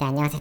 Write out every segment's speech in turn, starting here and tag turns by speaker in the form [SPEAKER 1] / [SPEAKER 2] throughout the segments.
[SPEAKER 1] 안녕하세요.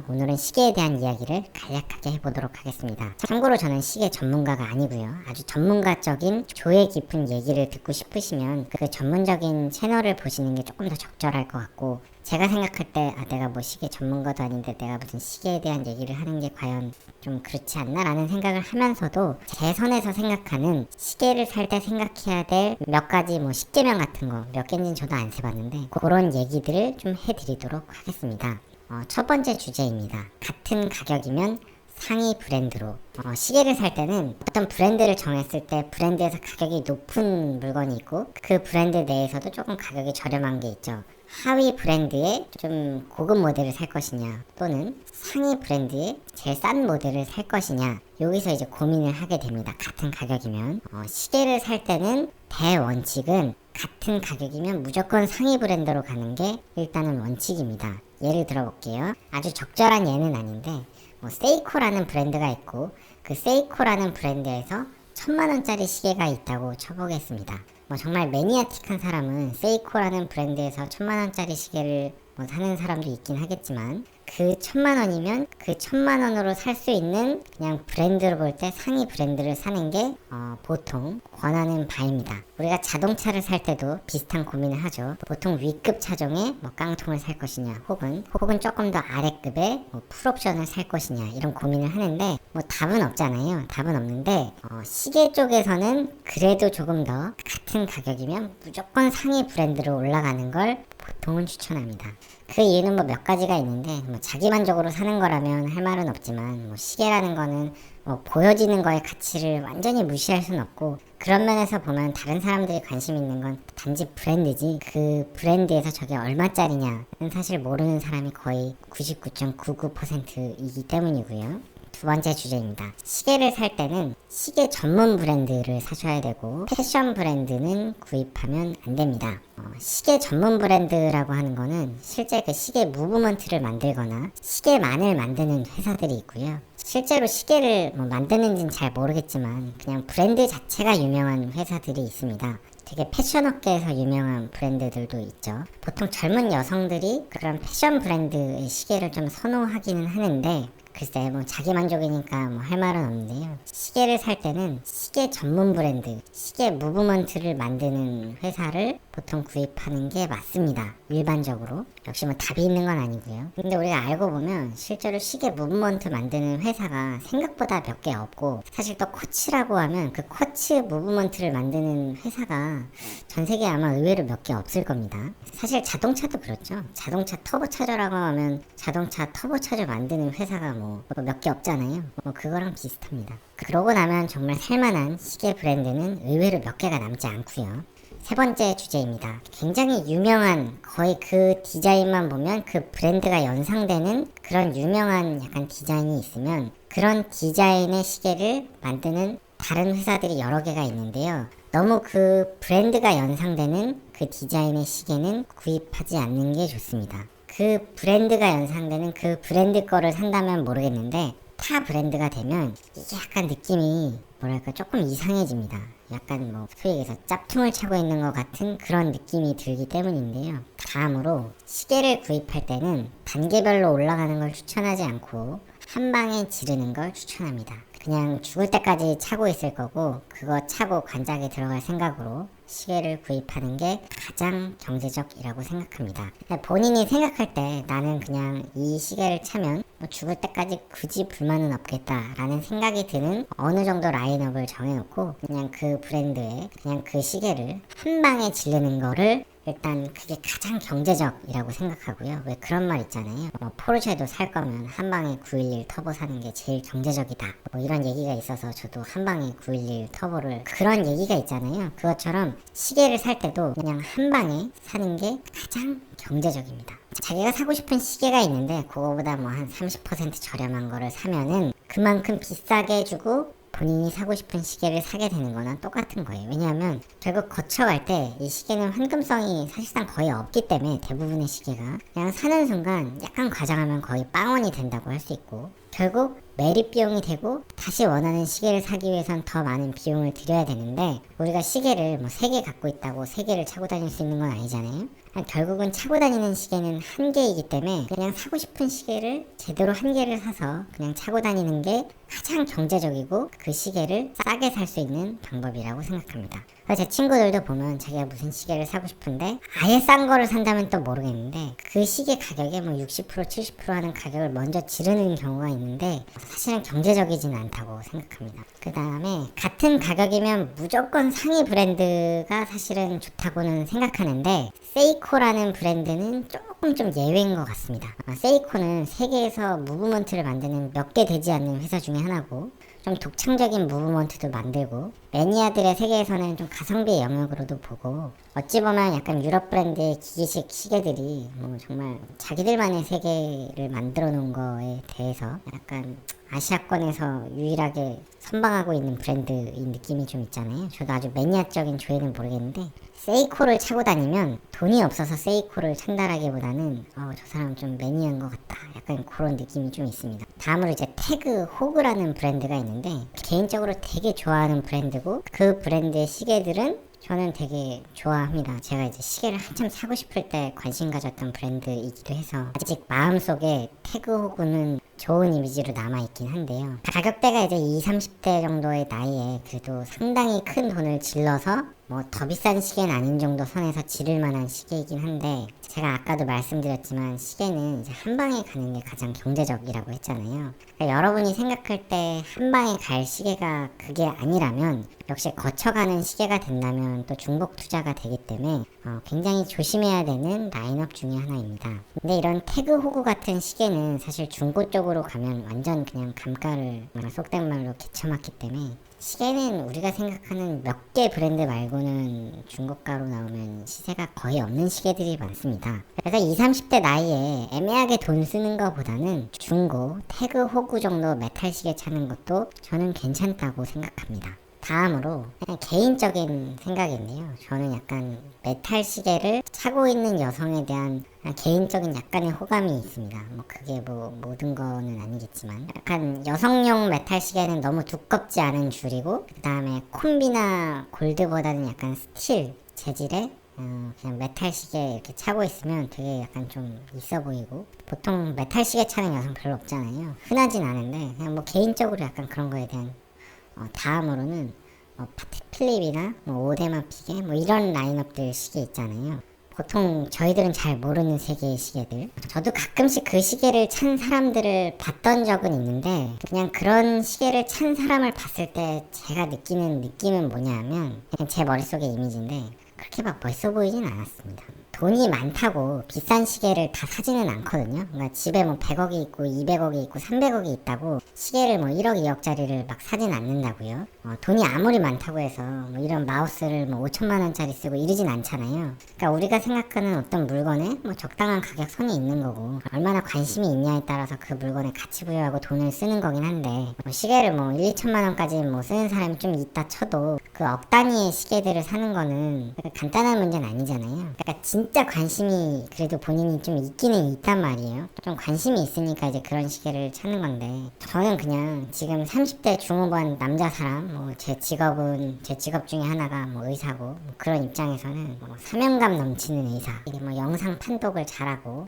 [SPEAKER 1] 오늘은 시계에 대한 이야기를 간략하게 해보도록 하겠습니다. 참고로 저는 시계 전문가가 아니고요. 아주 전문가적인 조예 깊은 얘기를 듣고 싶으시면 그 전문적인 채널을 보시는 게 조금 더 적절할 것 같고, 제가 생각할 때 내가 뭐 시계 전문가도 아닌데 내가 무슨 시계에 대한 얘기를 하는 게 과연 좀 그렇지 않나 라는 생각을 하면서도, 제 선에서 생각하는 시계를 살 때 생각해야 될 몇 가지 뭐 식재명 같은 거, 몇 개인지는 저도 안 세봤는데 그런 얘기들을 좀 해드리도록 하겠습니다. 첫 번째 주제입니다. 같은 가격이면 상위 브랜드로. 시계를 살 때는 어떤 브랜드를 정했을 때 브랜드에서 가격이 높은 물건이 있고, 그 브랜드 내에서도 조금 가격이 저렴한 게 있죠. 하위 브랜드의 좀 고급 모델을 살 것이냐, 또는 상위 브랜드의 제일 싼 모델을 살 것이냐, 여기서 이제 고민을 하게 됩니다. 같은 가격이면. 시계를 살 때는 대원칙은 같은 가격이면 무조건 상위 브랜드로 가는 게 일단은 원칙입니다. 예를 들어볼게요. 아주 적절한 예는 아닌데, 세이코라는 브랜드가 있고, 그 세이코라는 브랜드에서 1000만원짜리 시계가 있다고 쳐보겠습니다. 정말 매니아틱한 사람은 세이코라는 브랜드에서 1000만원짜리 시계를 사는 사람도 있긴 하겠지만, 그 1000만원이면 그 1000만원으로 살 수 있는 그냥 브랜드로 볼 때 상위 브랜드를 사는 게 보통 권하는 바입니다. 우리가 자동차를 살 때도 비슷한 고민을 하죠. 보통 위급 차종에 깡통을 살 것이냐, 혹은 조금 더 아래급의 풀옵션을 살 것이냐, 이런 고민을 하는데 답은 없잖아요. 답은 없는데 시계 쪽에서는 그래도 조금 더 같은 가격이면 무조건 상위 브랜드로 올라가는 걸 보통은 추천합니다. 그 이유는 몇 가지가 있는데, 자기만족으로 사는 거라면 할 말은 없지만, 시계라는 거는 보여지는 거의 가치를 완전히 무시할 순 없고, 그런 면에서 보면 다른 사람들이 관심 있는 건 단지 브랜드지, 그 브랜드에서 저게 얼마짜리냐는 사실 모르는 사람이 거의 99.99%이기 때문이고요. 두 번째 주제입니다. 시계를 살 때는 시계 전문 브랜드를 사셔야 되고, 패션 브랜드는 구입하면 안 됩니다. 시계 전문 브랜드라고 하는 거는 실제 그 시계 무브먼트를 만들거나 시계만을 만드는 회사들이 있고요. 실제로 시계를 만드는지는 잘 모르겠지만 그냥 브랜드 자체가 유명한 회사들이 있습니다. 되게 패션 업계에서 유명한 브랜드들도 있죠. 보통 젊은 여성들이 그런 패션 브랜드의 시계를 좀 선호하기는 하는데, 글쎄 자기 만족이니까 할 말은 없는데요. 시계를 살 때는 시계 전문 브랜드, 시계 무브먼트를 만드는 회사를 보통 구입하는 게 맞습니다. 일반적으로. 역시 답이 있는 건 아니고요. 근데 우리가 알고 보면 실제로 시계 무브먼트 만드는 회사가 생각보다 몇 개 없고, 사실 또 코치라고 하면 그 코치 무브먼트를 만드는 회사가 전 세계에 아마 의외로 몇 개 없을 겁니다. 사실 자동차도 그렇죠. 자동차 터보차저라고 하면 자동차 터보차저 만드는 회사가 몇 개 없잖아요. 그거랑 비슷합니다. 그러고 나면 정말 살만한 시계 브랜드는 의외로 몇 개가 남지 않고요. 세 번째 주제입니다. 굉장히 유명한, 거의 그 디자인만 보면 그 브랜드가 연상되는 그런 유명한 약간 디자인이 있으면, 그런 디자인의 시계를 만드는 다른 회사들이 여러 개가 있는데요. 너무 그 브랜드가 연상되는 그 디자인의 시계는 구입하지 않는 게 좋습니다. 그 브랜드가 연상되는 그 브랜드 거를 산다면 모르겠는데, 타 브랜드가 되면 이게 약간 느낌이 조금 이상해집니다. 약간 소위 얘기해서 짭퉁을 차고 있는 것 같은 그런 느낌이 들기 때문인데요. 다음으로 시계를 구입할 때는 단계별로 올라가는 걸 추천하지 않고 한 방에 지르는 걸 추천합니다. 그냥 죽을 때까지 차고 있을 거고, 그거 차고 관짝에 들어갈 생각으로 시계를 구입하는 게 가장 경제적이라고 생각합니다. 본인이 생각할 때 나는 그냥 이 시계를 차면 죽을 때까지 굳이 불만은 없겠다라는 생각이 드는 어느 정도 라인업을 정해놓고, 그냥 그 브랜드에 그냥 그 시계를 한 방에 지르는 거를 일단 그게 가장 경제적이라고 생각하고요. 왜 그런 말 있잖아요. 포르쉐도 살 거면 한 방에 911 터보 사는 게 제일 경제적이다. 이런 얘기가 있어서 저도 한 방에 911 터보를, 그런 얘기가 있잖아요. 그것처럼 시계를 살 때도 그냥 한 방에 사는 게 가장 경제적입니다. 자기가 사고 싶은 시계가 있는데 그거보다 한 30% 저렴한 거를 사면은 그만큼 비싸게 주고 본인이 사고 싶은 시계를 사게 되는 거나 똑같은 거예요. 왜냐하면 결국 거쳐갈 때 이 시계는 환금성이 사실상 거의 없기 때문에, 대부분의 시계가 그냥 사는 순간 약간 과장하면 거의 빵원이 된다고 할 수 있고, 결국 매립 비용이 되고 다시 원하는 시계를 사기 위해선 더 많은 비용을 들여야 되는데, 우리가 시계를 3개 갖고 있다고 3개를 차고 다닐 수 있는 건 아니잖아요. 결국은 차고 다니는 시계는 한 개이기 때문에 그냥 사고 싶은 시계를 제대로 한 개를 사서 그냥 차고 다니는 게 가장 경제적이고 그 시계를 싸게 살 수 있는 방법이라고 생각합니다. 제 친구들도 보면 자기가 무슨 시계를 사고 싶은데 아예 싼 거를 산다면 또 모르겠는데 그 시계 가격에 뭐 60% 70% 하는 가격을 먼저 지르는 경우가 있는데 사실은 경제적이지는 않다고 생각합니다. 그 다음에 같은 가격이면 무조건 상위 브랜드가 사실은 좋다고는 생각하는데 세이코라는 브랜드는 조금 좀 예외인 것 같습니다. 세이코는 세계에서 무브먼트를 만드는 몇 개 되지 않는 회사 중에 하나고 좀 독창적인 무브먼트도 만들고 매니아들의 세계에서는 좀 가성비의 영역으로도 보고 어찌 보면 약간 유럽 브랜드의 기계식 시계들이 뭐 정말 자기들만의 세계를 만들어 놓은 거에 대해서 약간 아시아권에서 유일하게 선방하고 있는 브랜드인 느낌이 좀 있잖아요. 저도 아주 매니아적인 조회는 모르겠는데 세이코를 차고 다니면 돈이 없어서 세이코를 찬다라기보다는 저 사람 좀 매니아인 것 같다 약간 그런 느낌이 좀 있습니다. 다음으로 이제 태그 호그라는 브랜드가 있는데 개인적으로 되게 좋아하는 브랜드고 그 브랜드의 시계들은 저는 되게 좋아합니다. 제가 이제 시계를 한참 사고 싶을 때 관심 가졌던 브랜드이기도 해서 아직 마음속에 태그 호그는 좋은 이미지로 남아있긴 한데요. 가격대가 이제 20, 30대 정도의 나이에 그래도 상당히 큰 돈을 질러서 뭐 더 비싼 시계는 아닌 정도 선에서 지를 만한 시계이긴 한데 제가 아까도 말씀드렸지만 시계는 이제 한 방에 가는 게 가장 경제적이라고 했잖아요. 그러니까 여러분이 생각할 때 한 방에 갈 시계가 그게 아니라면 역시 거쳐가는 시계가 된다면 또 중복 투자가 되기 때문에 굉장히 조심해야 되는 라인업 중에 하나입니다. 근데 이런 태그 호구 같은 시계는 사실 중고 쪽으로 가면 완전 그냥 감가를 속된 말로 개쳐맞기 때문에 시계는 우리가 생각하는 몇 개 브랜드 말고는 중고가로 나오면 시세가 거의 없는 시계들이 많습니다. 그래서 20, 30대 나이에 애매하게 돈 쓰는 것보다는 중고, 태그 호구 정도 메탈 시계 차는 것도 저는 괜찮다고 생각합니다. 다음으로 그냥 개인적인 생각인데요. 저는 약간 메탈 시계를 차고 있는 여성에 대한 개인적인 약간의 호감이 있습니다. 뭐 그게 뭐 모든 거는 아니겠지만 약간 여성용 메탈 시계는 너무 두껍지 않은 줄이고 그 다음에 콤비나 골드보다는 약간 스틸 재질의 그냥 메탈 시계 이렇게 차고 있으면 되게 약간 좀 있어 보이고 보통 메탈 시계 차는 여성 별로 없잖아요. 흔하진 않은데 그냥 뭐 개인적으로 약간 그런 거에 대한 다음으로는 파텍 필립이나 오데마 피게 이런 라인업들 시계 있잖아요. 보통 저희들은 잘 모르는 세계의 시계들. 저도 가끔씩 그 시계를 찬 사람들을 봤던 적은 있는데 그냥 그런 시계를 찬 사람을 봤을 때 제가 느끼는 느낌은 뭐냐면 그냥 제 머릿속의 이미지인데 그렇게 막 멋있어 보이진 않았습니다. 돈이 많다고 비싼 시계를 다 사지는 않거든요. 그러니까 집에 뭐 100억이 있고 200억이 있고 300억이 있다고 시계를 뭐 1억 2억짜리를 막 사진 않는다고요. 돈이 아무리 많다고 해서 뭐 이런 마우스를 뭐 5천만 원짜리 쓰고 이러진 않잖아요. 그러니까 우리가 생각하는 어떤 물건에 뭐 적당한 가격 선이 있는 거고 얼마나 관심이 있냐에 따라서 그 물건에 가치 부여하고 돈을 쓰는 거긴 한데 뭐 시계를 뭐 1, 2천만 원까지 뭐 쓰는 사람이 좀 있다 쳐도 그 억 단위의 시계들을 사는 거는 간단한 문제는 아니잖아요. 그러니까 진짜 관심이 그래도 본인이 좀 있기는 있단 말이에요. 좀 관심이 있으니까 이제 그런 시계를 찾는 건데 저는 그냥 지금 30대 중후반 남자 사람 뭐 제 직업 중에 하나가 뭐 의사고 뭐 그런 입장에서는 뭐 사명감 넘치는 의사 뭐 영상 판독을 잘하고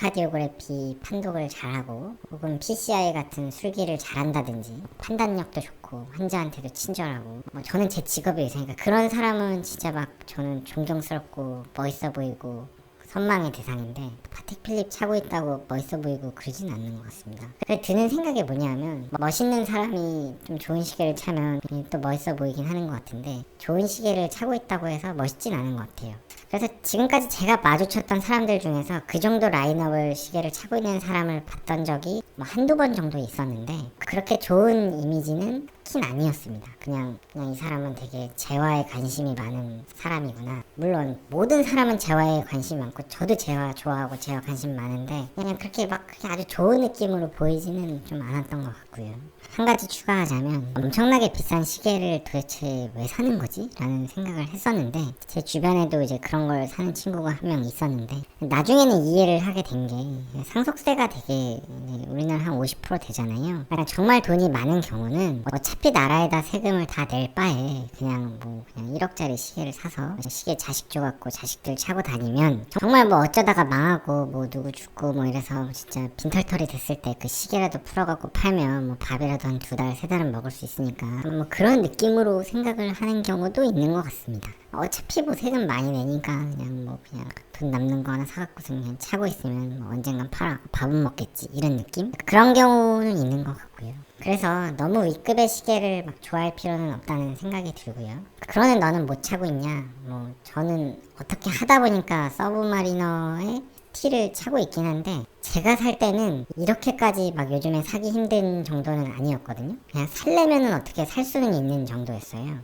[SPEAKER 1] 에코카디오그래피 판독을 잘하고 혹은 PCI 같은 술기를 잘한다든지 판단력도 좋고 환자한테도 친절하고 뭐 저는 제 직업이 의사니까 그런 사람은 진짜 막 저는 존경스럽고 멋있어 보이고 선망의 대상인데 파텍 필립 차고 있다고 멋있어 보이고 그러진 않는 것 같습니다. 그래서 드는 생각이 뭐냐면 멋있는 사람이 좀 좋은 시계를 차면 또 멋있어 보이긴 하는 것 같은데 좋은 시계를 차고 있다고 해서 멋있진 않은 것 같아요. 그래서 지금까지 제가 마주쳤던 사람들 중에서 그 정도 라인업을 시계를 차고 있는 사람을 봤던 적이 뭐 한두 번 정도 있었는데 그렇게 좋은 이미지는 긴 아니었습니다. 그냥 이 사람은 되게 재화에 관심이 많은 사람이구나. 물론 모든 사람은 재화에 관심이 많고 저도 재화 좋아하고 재화 관심 많은데 그냥 그렇게 막 아주 좋은 느낌으로 보이지는 좀 않았던 것 같고요. 한 가지 추가하자면 엄청나게 비싼 시계를 도대체 왜 사는 거지? 라는 생각을 했었는데 제 주변에도 이제 그런 걸 사는 친구가 한 명 있었는데 나중에는 이해를 하게 된 게 상속세가 되게 우리나라 한 50% 되잖아요. 그러니까 정말 돈이 많은 경우는 어차피 나라에다 세금을 다 낼 바에 그냥 1억짜리 시계를 사서 시계 자식 줘갖고 자식들 차고 다니면 정말 뭐 어쩌다가 망하고 뭐 누구 죽고 뭐 이래서 진짜 빈털털이 됐을 때 그 시계라도 풀어갖고 팔면 뭐 밥이라도 한 2달 3달은 먹을 수 있으니까 뭐 그런 느낌으로 생각을 하는 경우도 있는 것 같습니다. 어차피 뭐 세금 많이 내니까 그냥 돈 남는 거 하나 사갖고서 그냥 차고 있으면 뭐 언젠간 팔아 밥은 먹겠지 이런 느낌? 그런 경우는 있는 것 같고요. 그래서 너무 윗급의 시계를 막 좋아할 필요는 없다는 생각이 들고요. 그러는 너는 못 차고 있냐? 뭐 저는 어떻게 하다 보니까 서브마리너의 T를 차고 있긴 한데 제가 살 때는 이렇게까지 막 요즘에 사기 힘든 정도는 아니었거든요. 그냥 살려면은 어떻게 살 수는 있는 정도였어요.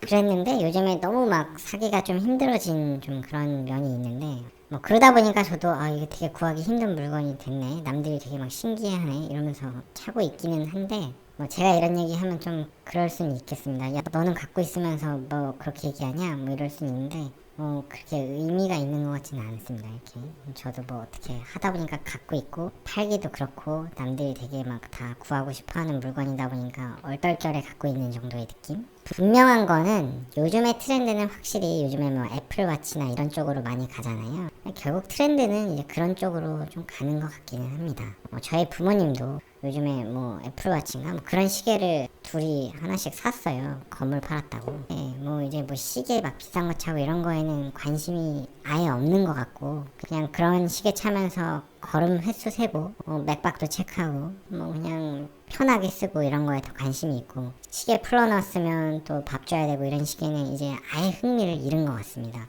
[SPEAKER 1] 그랬는데 요즘에 너무 막 사기가 좀 힘들어진 좀 그런 면이 있는데 뭐 그러다 보니까 저도 이게 되게 구하기 힘든 물건이 됐네, 남들이 되게 막 신기해하네 이러면서 차고 있기는 한데 뭐 제가 이런 얘기 하면 좀 그럴 수는 있겠습니다. 야 너는 갖고 있으면서 뭐 그렇게 얘기하냐 뭐 이럴 수는 있는데 뭐 그렇게 의미가 있는 것 같지는 않습니다. 이렇게 저도 뭐 어떻게 하다 보니까 갖고 있고 팔기도 그렇고 남들이 되게 막 다 구하고 싶어하는 물건이다 보니까 얼떨결에 갖고 있는 정도의 느낌. 분명한 거는 요즘의 트렌드는 확실히 요즘에 뭐 애플워치나 이런 쪽으로 많이 가잖아요. 결국 트렌드는 이제 그런 쪽으로 좀 가는 것 같기는 합니다. 저희 부모님도 요즘에 뭐 애플워치인가 뭐 그런 시계를 둘이 하나씩 샀어요. 건물 팔았다고. 네, 뭐 이제 뭐 시계 막 비싼 거 차고 이런 거에는 관심이 아예 없는 것 같고 그냥 그런 시계 차면서 걸음 횟수 세고 맥박도 체크하고 뭐 그냥 편하게 쓰고 이런 거에 더 관심이 있고 시계 풀어놨으면 또 밥 줘야 되고 이런 시계는 이제 아예 흥미를 잃은 것 같습니다.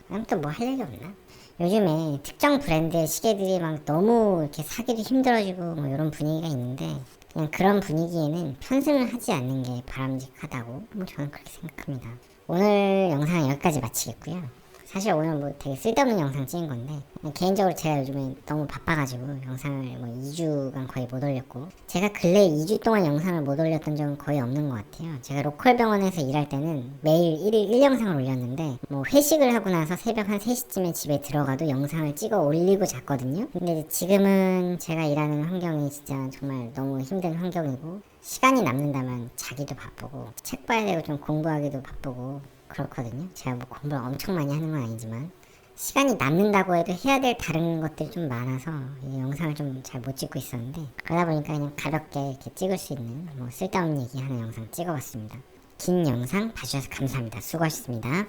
[SPEAKER 1] 그럼 또 뭐 할 얘기 없나? 요즘에 특정 브랜드의 시계들이 막 너무 이렇게 사기도 힘들어지고 뭐 이런 분위기가 있는데 그냥 그런 분위기에는 편승을 하지 않는 게 바람직하다고 뭐 저는 그렇게 생각합니다. 오늘 영상은 여기까지 마치겠고요. 사실 오늘 뭐 되게 쓸데없는 영상 찍은 건데 개인적으로 제가 요즘에 너무 바빠가지고 영상을 뭐 2주간 거의 못 올렸고 제가 근래 2주 동안 영상을 못 올렸던 적은 거의 없는 것 같아요. 제가 로컬 병원에서 일할 때는 매일 1일 1영상을 올렸는데 뭐 회식을 하고 나서 새벽 한 3시쯤에 집에 들어가도 영상을 찍어 올리고 잤거든요. 근데 지금은 제가 일하는 환경이 진짜 정말 너무 힘든 환경이고 시간이 남는다면 자기도 바쁘고 책 봐야 되고 좀 공부하기도 바쁘고 그렇거든요. 제가 뭐 공부를 엄청 많이 하는 건 아니지만 시간이 남는다고 해도 해야 될 다른 것들이 좀 많아서 이 영상을 좀 잘 못 찍고 있었는데 그러다 보니까 그냥 가볍게 이렇게 찍을 수 있는 뭐 쓸데없는 얘기하는 영상 찍어봤습니다. 긴 영상 봐주셔서 감사합니다. 수고하셨습니다.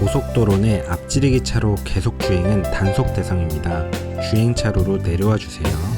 [SPEAKER 2] 고속도로 내 앞지르기 차로 계속 주행은 단속 대상입니다. 주행차로로 내려와 주세요.